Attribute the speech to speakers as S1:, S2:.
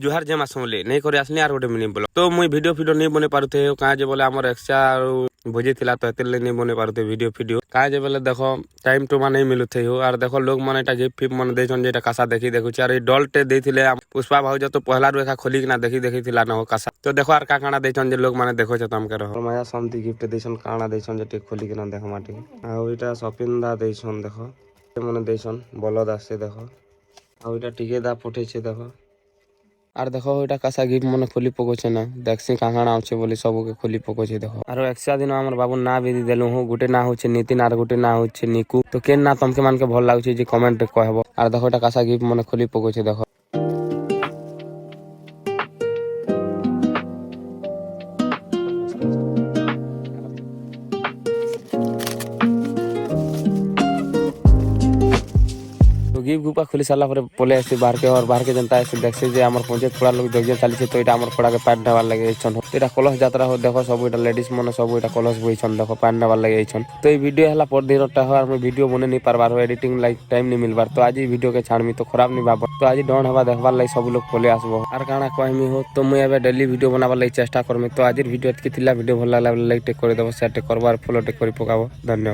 S1: जुहार जे मासमले नहीं करे आसनी आर गोटे मिनी ब्लॉग तो मुई वीडियो नहीं बने पारुथे कहाँ जे बोले हमर एक्स्ट्रा भोजी थिला तो एते नहीं बने पारुथे वीडियो कहाँ जे बोले देखो टाइम टू नहीं मिलुथे हो और देखो लोग मन एटा गिफ्ट फिफ्ट मन देछन जेटा कासा देखी देखुछ और डलटे देथिले पुष्पा भाउज तो पहला रु एका खोली ना देखी थिला न हो कासा तो देखो आर का काना देछन जे लोग माने देखो छ तमके रहो माया शांति गिफ्ट देछन काना देछन जेटे खोली के ना देखो माटी आ ओइटा शॉपिंग दा देछन देखो मन देछन बलद आसे देखो आ ओइटा टिके दा पठे छे देखो আর দেখো ওইটা কাঁচা গিফট মনে খুলি পকছে না দেখছি কাঁকাଣା আছে বলে সবকে খুলি পকছে দেখো আর এক্সট্রা দিন আমার বাবু না বেদি দেলু হু গোটে না হচ্ছে নিতিন আর গোটে না হচ্ছে নিকু তো কেন না তোমাকে মানকে ভাল লাগুছে যে কমেন্টে কহব আর দেখো এটা কাঁচা গিফট মনে খুলি পকছে দেখো गिफ्ट गुपा खुली सारा पर पले आसी बाहर के और बाहर के जनता ऐसे देखसे जे हमर पंचायत पड़ा लोग जगह चली छे तो एटा हमर पड़ा के पैट ढाबार लगे छन एटा कलश यात्रा हो देखो सब एटा लेडीज मन सब एटा कलश बोई छन देखो पैट ढाबार लगे छन तो ई वीडियो हला पर दिनटा हो और वीडियो बने नहीं पारबार हो एडिटिंग लाइक टाइम नहीं मिलबार तो आज ई वीडियो के छाड़मी तो खराब नहीं बाबर तो आज डन हवा देखबार लाई सब लोग पले आसबो आर काना कहमी हो तो मुई एबे डेली वीडियो बनाबार लाई चेष्टा करमी तो आज वीडियो एतकी थिला वीडियो भल लागला लाइक टेक कर देबो शेयर टेक करबो और फॉलो टेक करि पकाबो धन्यवाद।